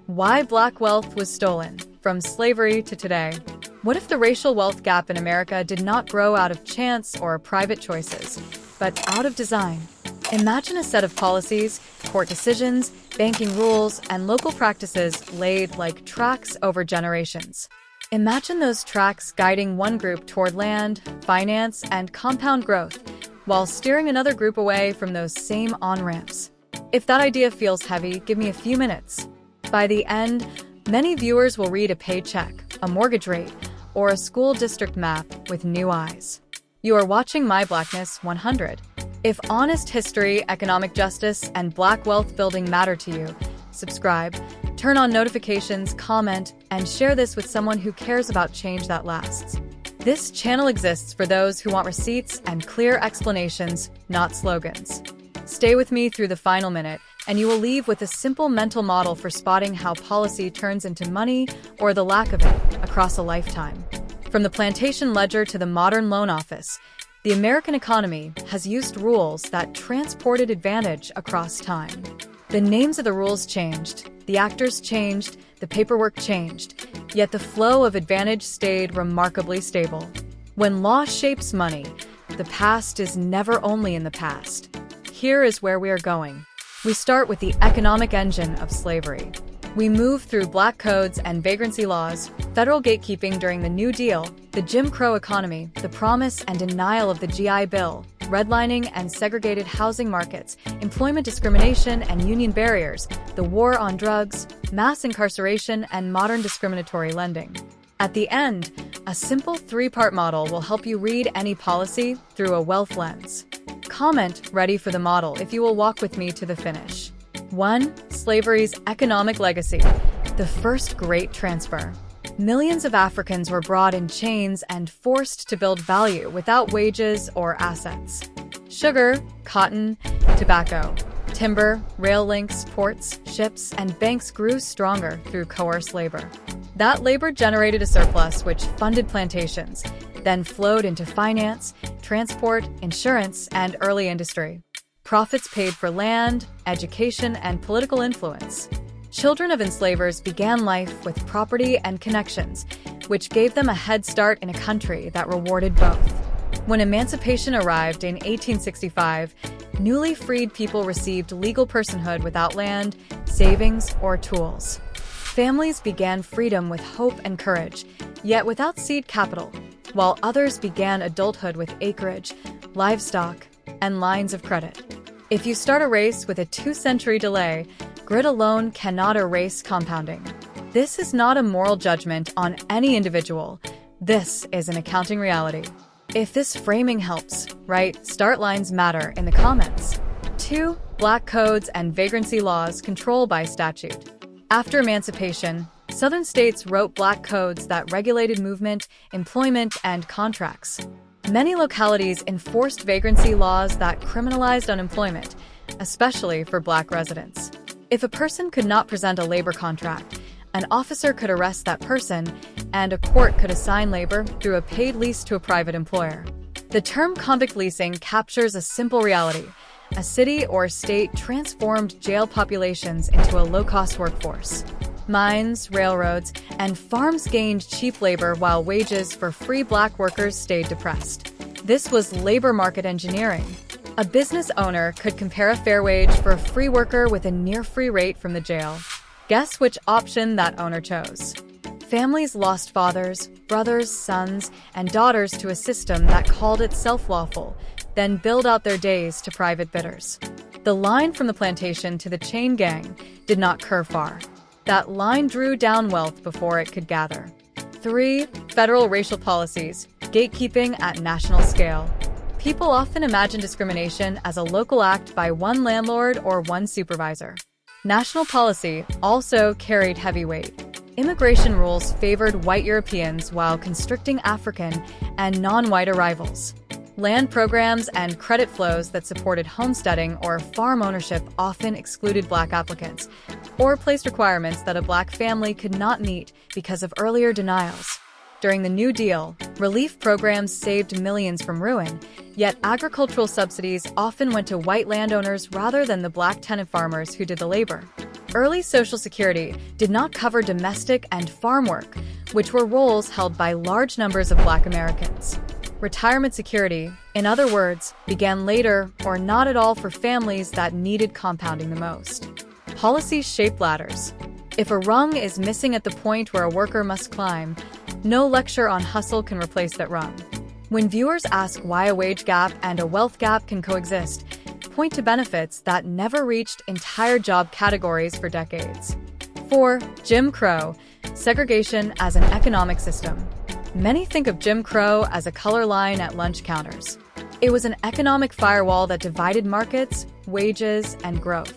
Why black wealth was stolen, from slavery to today. What if the racial wealth gap in America did not grow out of chance or private choices, but out of design? Imagine a set of policies, court decisions, banking rules, and local practices laid like tracks over generations. Imagine those tracks guiding one group toward land, finance, and compound growth, while steering another group away from those same on-ramps. If that idea feels heavy, give me a few minutes. By the end, many viewers will read a paycheck, a mortgage rate, or a school district map with new eyes. You are watching My Blackness 100. If honest history, economic justice, and black wealth building matter to you, subscribe, turn on notifications, comment, and share this with someone who cares about change that lasts. This channel exists for those who want receipts and clear explanations, not slogans. Stay with me through the final minute, and you will leave with a simple mental model for spotting how policy turns into money, or the lack of it, across a lifetime. From the plantation ledger to the modern loan office, the American economy has used rules that transported advantage across time. The names of the rules changed, the actors changed, the paperwork changed, yet the flow of advantage stayed remarkably stable. When law shapes money, the past is never only in the past. Here is where we are going. We start with the economic engine of slavery. We move through black codes and vagrancy laws, federal gatekeeping during the New Deal, the Jim Crow economy, the promise and denial of the GI Bill, redlining and segregated housing markets, employment discrimination and union barriers, the war on drugs, mass incarceration, and modern discriminatory lending. At the end, a simple three-part model will help you read any policy through a wealth lens. Comment ready for the model if you will walk with me to the finish. 1. Slavery's economic legacy. The first great transfer. Millions of Africans were brought in chains and forced to build value without wages or assets. Sugar, cotton, tobacco, timber, rail links, ports, ships, and banks grew stronger through coerced labor. That labor generated a surplus which funded plantations, then flowed into finance, transport, insurance, and early industry. Profits paid for land, education, and political influence. Children of enslavers began life with property and connections, which gave them a head start in a country that rewarded both. When emancipation arrived in 1865, newly freed people received legal personhood without land, savings, or tools. Families began freedom with hope and courage, yet without seed capital, while others began adulthood with acreage, livestock, and lines of credit. If you start a race with a 2-century delay, grit alone cannot erase compounding. This is not a moral judgment on any individual. This is an accounting reality. If this framing helps, write "Start lines matter" in the comments. 2. Black codes and vagrancy laws control by statute. After emancipation, Southern states wrote black codes that regulated movement, employment, and contracts. Many localities enforced vagrancy laws that criminalized unemployment, especially for black residents. If a person could not present a labor contract, an officer could arrest that person, and a court could assign labor through a paid lease to a private employer. The term convict leasing captures a simple reality. A city or state transformed jail populations into a low-cost workforce. Mines, railroads, and farms gained cheap labor while wages for free black workers stayed depressed. This was labor market engineering. A business owner could compare a fair wage for a free worker with a near-free rate from the jail. Guess which option that owner chose? Families lost fathers, brothers, sons, and daughters to a system that called itself lawful, then billed out their days to private bidders. The line from the plantation to the chain gang did not curve far. That line drew down wealth before it could gather. 3. Federal racial policies, gatekeeping at national scale. People often imagine discrimination as a local act by one landlord or one supervisor. National policy also carried heavy weight. Immigration rules favored white Europeans while constricting African and non-white arrivals. Land programs and credit flows that supported homesteading or farm ownership often excluded black applicants, or placed requirements that a black family could not meet because of earlier denials. During the New Deal, relief programs saved millions from ruin, yet agricultural subsidies often went to white landowners rather than the black tenant farmers who did the labor. Early Social Security did not cover domestic and farm work, which were roles held by large numbers of Black Americans. Retirement security, in other words, began later or not at all for families that needed compounding the most. Policies shaped ladders. If a rung is missing at the point where a worker must climb, no lecture on hustle can replace that rung. When viewers ask why a wage gap and a wealth gap can coexist, point to benefits that never reached entire job categories for decades. 4. Jim Crow, segregation as an economic system. Many think of Jim Crow as a color line at lunch counters. It was an economic firewall that divided markets, wages, and growth.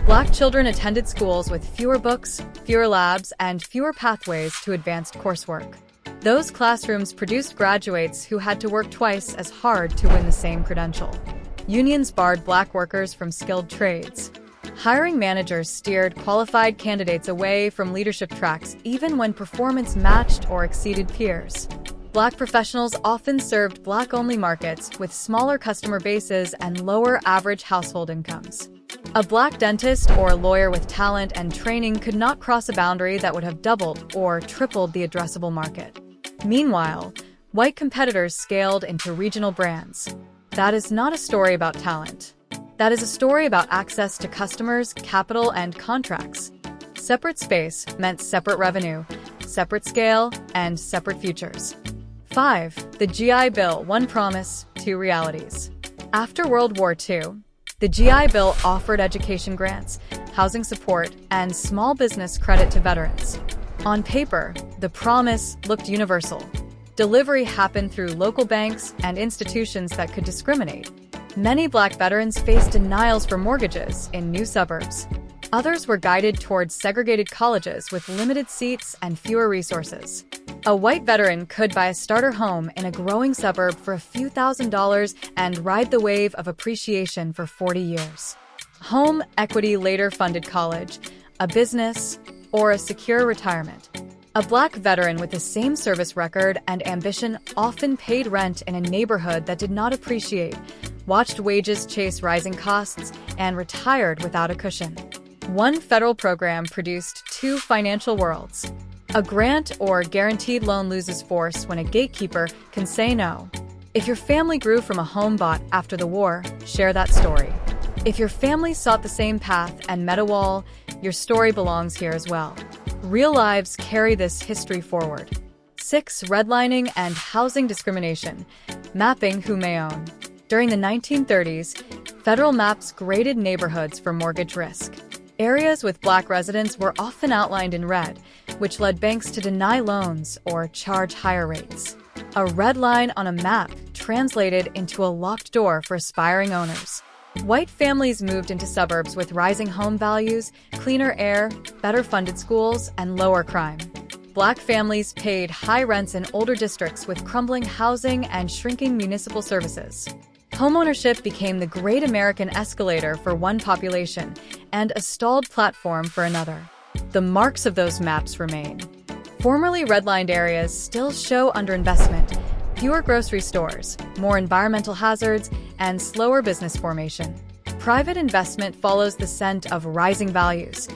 Black children attended schools with fewer books, fewer labs, and fewer pathways to advanced coursework. Those classrooms produced graduates who had to work twice as hard to win the same credential. Unions barred Black workers from skilled trades. Hiring managers steered qualified candidates away from leadership tracks even when performance matched or exceeded peers. Black professionals often served Black-only markets with smaller customer bases and lower average household incomes. A Black dentist or lawyer with talent and training could not cross a boundary that would have doubled or tripled the addressable market. Meanwhile, white competitors scaled into regional brands. That is not a story about talent. That is a story about access to customers, capital, and contracts. Separate space meant separate revenue, separate scale, and separate futures. 5. The GI Bill, one promise, two realities. After World War II, the GI Bill offered education grants, housing support, and small business credit to veterans. On paper, the promise looked universal. Delivery happened through local banks and institutions that could discriminate. Many Black veterans faced denials for mortgages in new suburbs. Others were guided towards segregated colleges with limited seats and fewer resources. A white veteran could buy a starter home in a growing suburb for a few $1,000s and ride the wave of appreciation for 40 years. Home equity later funded college, a business, or a secure retirement. A Black veteran with the same service record and ambition often paid rent in a neighborhood that did not appreciate, watched wages chase rising costs, and retired without a cushion. One federal program produced two financial worlds. A grant or guaranteed loan loses force when a gatekeeper can say no. If your family grew from a home bought after the war, share that story. If your family sought the same path and met a wall, your story belongs here as well. Real lives carry this history forward. 6. Redlining and housing discrimination, mapping who may own. During the 1930s, federal maps graded neighborhoods for mortgage risk. Areas with Black residents were often outlined in red, which led banks to deny loans or charge higher rates. A red line on a map translated into a locked door for aspiring owners. White families moved into suburbs with rising home values, cleaner air, better funded schools, and lower crime. Black families paid high rents in older districts with crumbling housing and shrinking municipal services. Homeownership became the great American escalator for one population and a stalled platform for another. The marks of those maps remain. Formerly redlined areas still show underinvestment, fewer grocery stores, more environmental hazards, and slower business formation. Private investment follows the scent of rising values.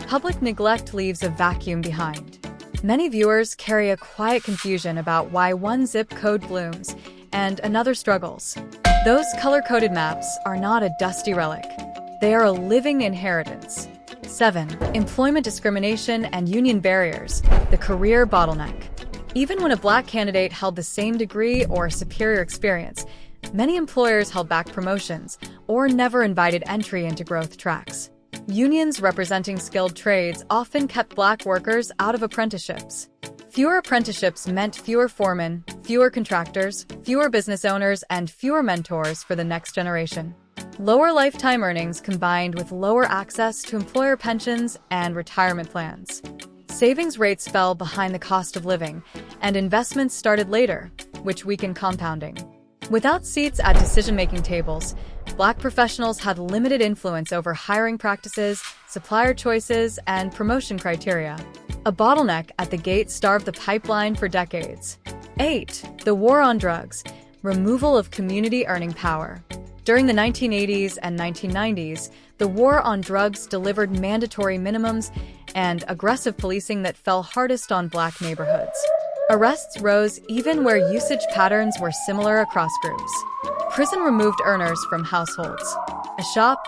Public neglect leaves a vacuum behind. Many viewers carry a quiet confusion about why one zip code blooms and another struggles. Those color-coded maps are not a dusty relic. They are a living inheritance. 7. Employment discrimination and union barriers, the career bottleneck. Even when a Black candidate held the same degree or superior experience, many employers held back promotions or never invited entry into growth tracks. Unions representing skilled trades often kept Black workers out of apprenticeships. Fewer apprenticeships meant fewer foremen, fewer contractors, fewer business owners, and fewer mentors for the next generation. Lower lifetime earnings combined with lower access to employer pensions and retirement plans. Savings rates fell behind the cost of living, and investments started later, which weakened compounding. Without seats at decision-making tables, Black professionals had limited influence over hiring practices, supplier choices, and promotion criteria. A bottleneck at the gate starved the pipeline for decades. 8. The war on drugs, removal of community earning power. During the 1980s and 1990s, the war on drugs delivered mandatory minimums and aggressive policing that fell hardest on Black neighborhoods. Arrests rose even where usage patterns were similar across groups. Prison removed earners from households. A shop,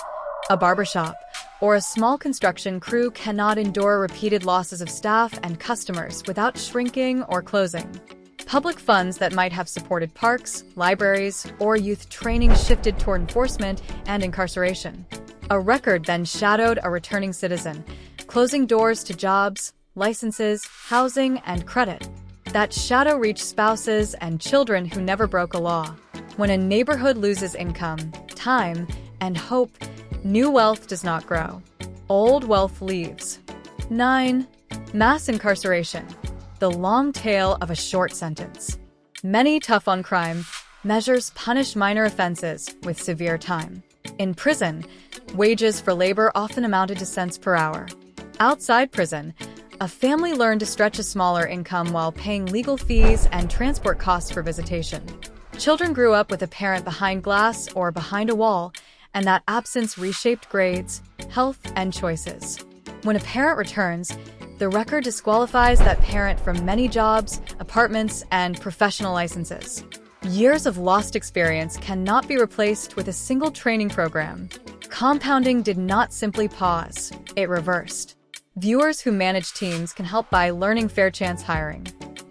a barbershop, or a small construction crew cannot endure repeated losses of staff and customers without shrinking or closing. Public funds that might have supported parks, libraries, or youth training shifted toward enforcement and incarceration. A record then shadowed a returning citizen, closing doors to jobs, licenses, housing, and credit. That shadow reached spouses and children who never broke a law. When a neighborhood loses income, time, and hope, new wealth does not grow. Old wealth leaves. 9. Mass incarceration. The long tail of a short sentence. Many tough on crime measures punish minor offenses with severe time. In prison, wages for labor often amounted to cents per hour. Outside prison, a family learned to stretch a smaller income while paying legal fees and transport costs for visitation. Children grew up with a parent behind glass or behind a wall, and that absence reshaped grades, health, and choices. When a parent returns, the record disqualifies that parent from many jobs, apartments, and professional licenses. Years of lost experience cannot be replaced with a single training program. Compounding did not simply pause, it reversed. Viewers who manage teams can help by learning fair chance hiring.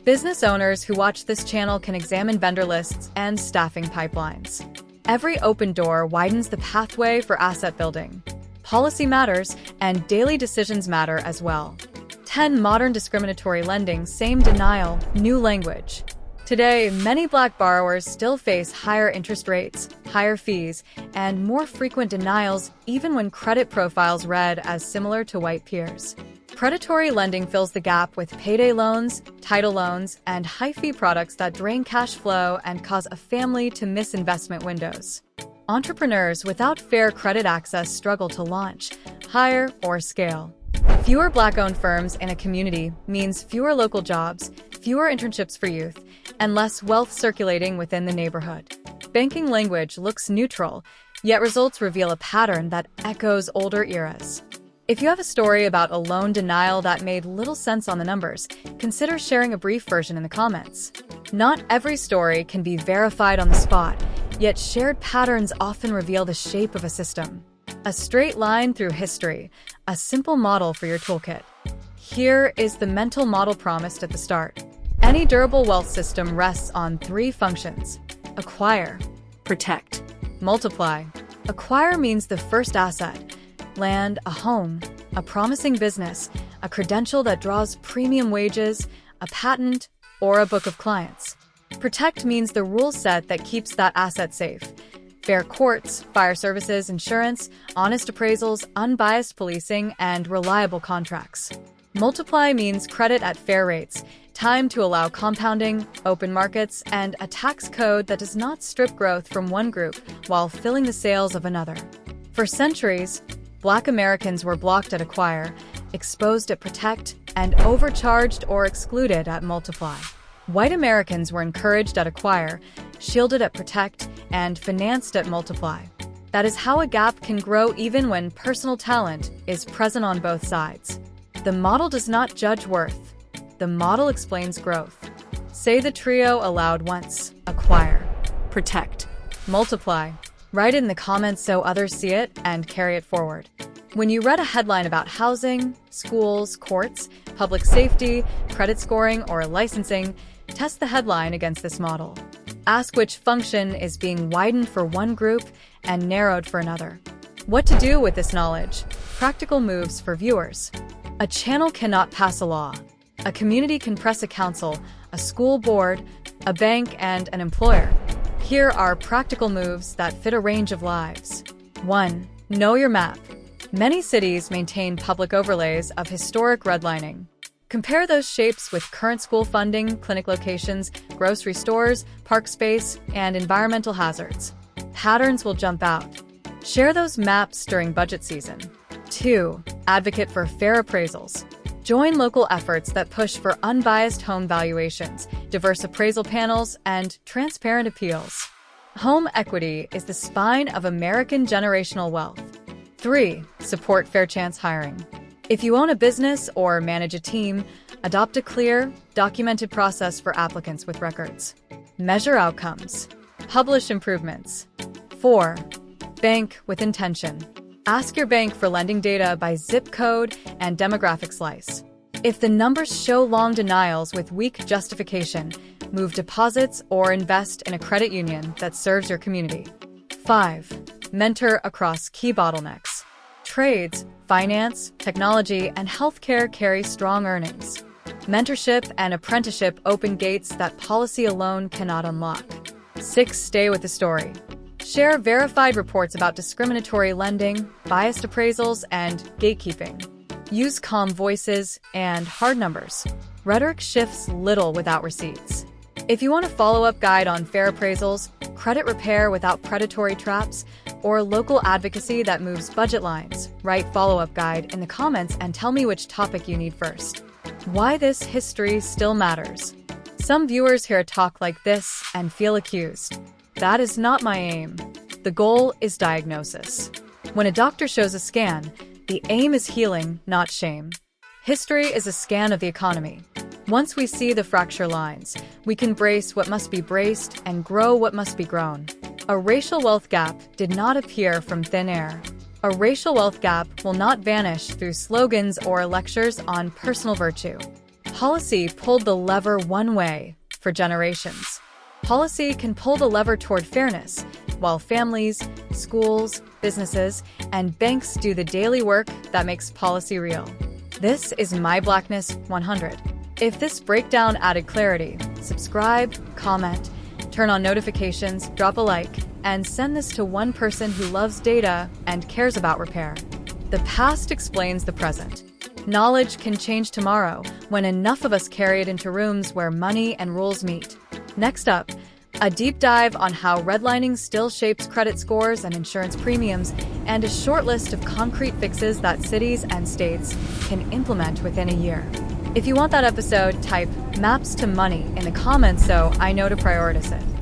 Business owners who watch this channel can examine vendor lists and staffing pipelines. Every open door widens the pathway for asset building. Policy matters, and daily decisions matter as well. 10. Modern discriminatory lending, same denial, new language. Today, many Black borrowers still face higher interest rates, higher fees, and more frequent denials even when credit profiles read as similar to white peers. Predatory lending fills the gap with payday loans, title loans, and high-fee products that drain cash flow and cause a family to miss investment windows. Entrepreneurs without fair credit access struggle to launch, hire, or scale. Fewer Black-owned firms in a community means fewer local jobs, fewer internships for youth, and less wealth circulating within the neighborhood. Banking language looks neutral, yet results reveal a pattern that echoes older eras. If you have a story about a loan denial that made little sense on the numbers, consider sharing a brief version in the comments. Not every story can be verified on the spot, yet shared patterns often reveal the shape of a system. A straight line through history, a simple model for your toolkit. Here is the mental model promised at the start. Any durable wealth system rests on 3 functions: acquire, protect, multiply. Acquire means the first asset: land, a home, a promising business, a credential that draws premium wages, a patent, or a book of clients. Protect means the rule set that keeps that asset safe: fair courts, fire services, insurance, honest appraisals, unbiased policing, and reliable contracts. Multiply means credit at fair rates, time to allow compounding, open markets, and a tax code that does not strip growth from one group while filling the sails of another. For centuries, Black Americans were blocked at acquire, exposed at protect, and overcharged or excluded at multiply. White Americans were encouraged at acquire, shielded at protect, and financed at multiply. That is how a gap can grow even when personal talent is present on both sides. The model does not judge worth. The model explains growth. Say the trio aloud once: acquire, protect, multiply. Write it in the comments so others see it and carry it forward. When you read a headline about housing, schools, courts, public safety, credit scoring, or licensing, test the headline against this model. Ask which function is being widened for one group and narrowed for another. What to do with this knowledge? Practical moves for viewers. A channel cannot pass a law. A community can press a council, a school board, a bank, and an employer. Here are practical moves that fit a range of lives. 1. Know your map. Many cities maintain public overlays of historic redlining. Compare those shapes with current school funding, clinic locations, grocery stores, park space, and environmental hazards. Patterns will jump out. Share those maps during budget season. 2. Advocate for fair appraisals. Join local efforts that push for unbiased home valuations, diverse appraisal panels, and transparent appeals. Home equity is the spine of American generational wealth. 3. Support fair chance hiring. If you own a business or manage a team, adopt a clear, documented process for applicants with records. Measure outcomes. Publish improvements. 4. Bank with intention. Ask your bank for lending data by zip code and demographic slice. If the numbers show long denials with weak justification, move deposits or invest in a credit union that serves your community. 5. Mentor across key bottlenecks. Trades, finance, technology, and healthcare carry strong earnings. Mentorship and apprenticeship open gates that policy alone cannot unlock. 6. Stay with the story. Share verified reports about discriminatory lending, biased appraisals, and gatekeeping. Use calm voices and hard numbers. Rhetoric shifts little without receipts. If you want a follow-up guide on fair appraisals, credit repair without predatory traps, or local advocacy that moves budget lines, write follow-up guide in the comments and tell me which topic you need first. Why this history still matters. Some viewers hear a talk like this and feel accused. That is not my aim. The goal is diagnosis. When a doctor shows a scan, the aim is healing, not shame. History is a scan of the economy. Once we see the fracture lines, we can brace what must be braced and grow what must be grown. A racial wealth gap did not appear from thin air. A racial wealth gap will not vanish through slogans or lectures on personal virtue. Policy pulled the lever one way for generations. Policy can pull the lever toward fairness, while families, schools, businesses, and banks do the daily work that makes policy real. This is My Blackness 100. If this breakdown added clarity, subscribe, comment, turn on notifications, drop a like, and send this to one person who loves data and cares about repair. The past explains the present. Knowledge can change tomorrow when enough of us carry it into rooms where money and rules meet. Next up, a deep dive on how redlining still shapes credit scores and insurance premiums, and a short list of concrete fixes that cities and states can implement within a year. If you want that episode, type "maps to money" in the comments so I know to prioritize it.